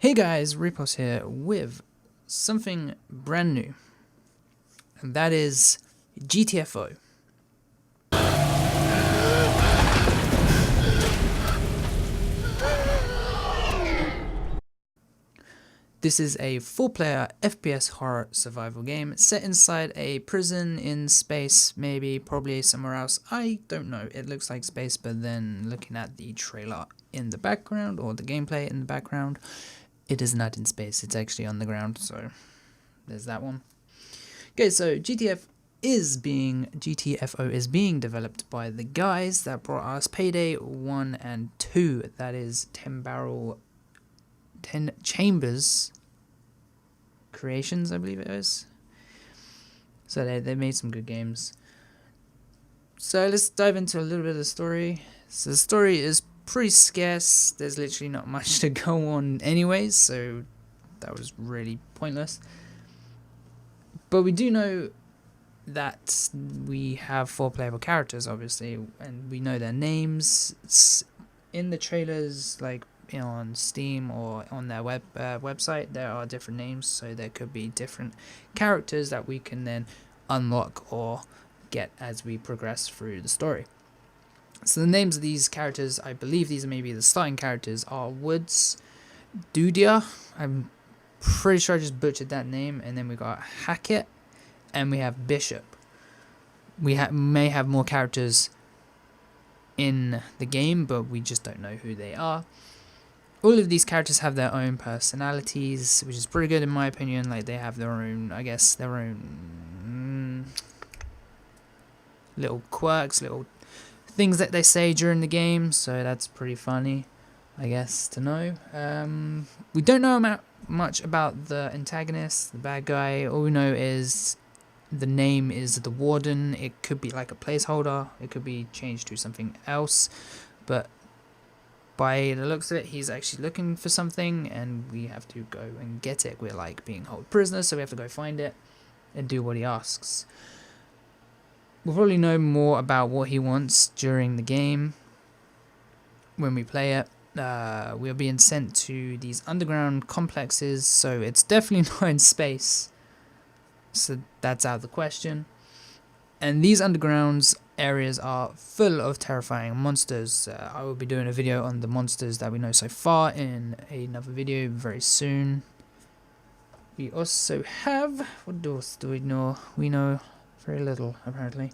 Hey guys, REPULSE here with something brand new, and that is GTFO. This is a 4-player FPS horror survival game set inside a prison in space, maybe, probably somewhere else. I don't know, it looks like space, but then looking at the trailer in the background, or the gameplay in the background, it is not in space, it's actually on the ground, so there's that one. Okay, so GTFO is being developed by the guys that brought us Payday 1 and 2, that is 10 Chambers Creations, I believe it is. So they made some good games. So let's dive into a little bit of the story. So the story is pretty scarce, there's literally not much to go on anyways, so that was really pointless. But we do know that we have 4 playable characters, obviously, and we know their names. It's in the trailers, like on Steam or on their website, there are different names, so there could be different characters that we can then unlock or get as we progress through the story. So the names of these characters, I believe these are maybe the starting characters, are Woods, Dudia, I'm pretty sure I just butchered that name, and then we got Hackett, and we have Bishop. We may have more characters in the game, but we just don't know who they are. All of these characters have their own personalities, which is pretty good in my opinion. Like, they have their own, I guess, their own little quirks, little things that they say during the game, so that's pretty funny, I guess, to know. We don't know much about the antagonist, the bad guy. All we know is the name is the Warden. It could be like a placeholder, it could be changed to something else, but by the looks of it, he's actually looking for something, and we have to go and get it. We're like being held prisoners, so we have to go find it and do what he asks. We'll probably know more about what he wants during the game when we play it. We're being sent to these underground complexes, so it's definitely not in space, so that's out of the question. And these underground areas are full of terrifying monsters. I will be doing a video on the monsters that we know so far in another video very soon. We also have, what else do we know? We know very little, apparently.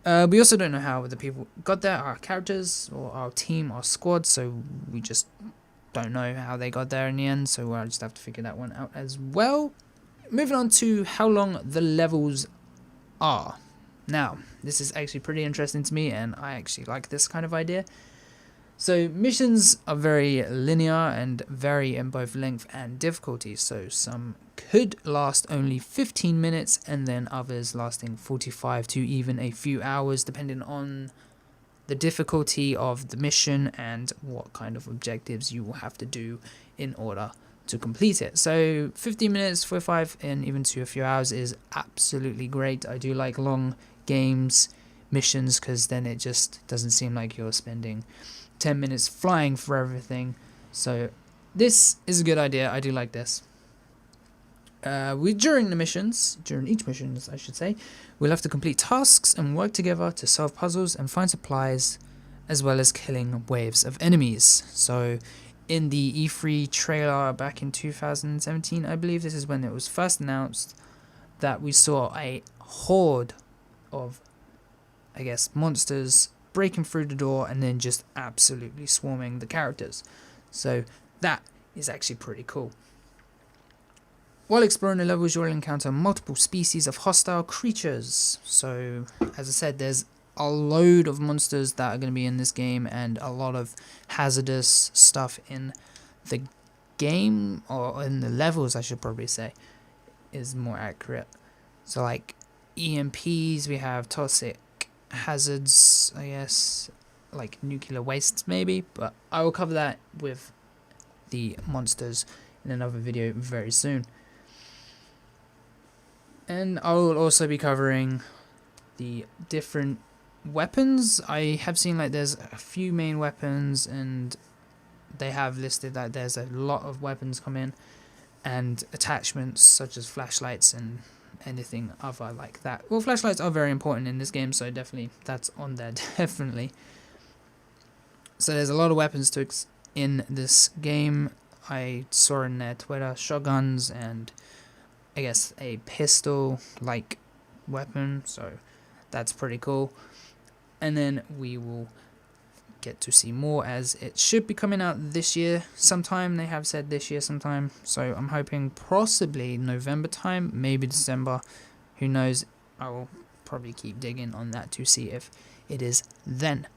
We also don't know how the people got there, our characters, or our team, our squad, so we just don't know how they got there in the end, so I'll just have to figure that one out as well. Moving on to how long the levels are. Now, this is actually pretty interesting to me, and I actually like this kind of idea. So missions are very linear and vary in both length and difficulty, so some could last only 15 minutes and then others lasting 45 to even a few hours, depending on the difficulty of the mission and what kind of objectives you will have to do in order to complete it. So 15 minutes, 45, and even to a few hours is absolutely great. I do like long games, missions, because then it just doesn't seem like you're spending 10 minutes flying for everything. So this is a good idea. I do like this. During each mission, I should say, we'll have to complete tasks and work together to solve puzzles and find supplies, as well as killing waves of enemies. So in the E3 trailer back in 2017, I believe this is when it was first announced, that we saw a horde of, I guess, monsters breaking through the door and then just absolutely swarming the characters. So that is actually pretty cool. While exploring the levels, you'll encounter multiple species of hostile creatures. So, as I said, there's a load of monsters that are going to be in this game, and a lot of hazardous stuff in the game, or in the levels, I should probably say, is more accurate. So, like EMPs, we have toxic hazards, I guess, like nuclear wastes maybe, but I will cover that with the monsters in another video very soon. And I will also be covering the different weapons. I have seen like there's a few main weapons, and they have listed that there's a lot of weapons coming and attachments such as flashlights and anything other like that. Well, flashlights are very important in this game, so definitely that's on there, definitely. So there's a lot of weapons in this game. I saw in their Twitter shotguns and I guess a pistol-like weapon, so that's pretty cool. And then we will get to see more, as it should be coming out this year sometime. They have said this year sometime, so I'm hoping possibly November time, maybe December, who knows. I will probably keep digging on that to see if it is then.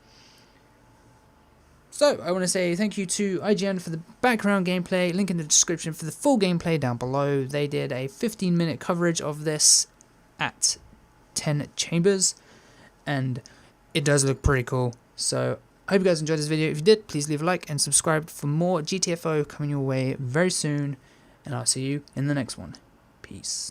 So I want to say thank you to IGN for the background gameplay. Link in the description for the full gameplay down below. They did a 15-minute coverage of this at 10 chambers, and it does look pretty cool. So I hope you guys enjoyed this video. If you did, please leave a like and subscribe for more GTFO coming your way very soon. And I'll see you in the next one. Peace.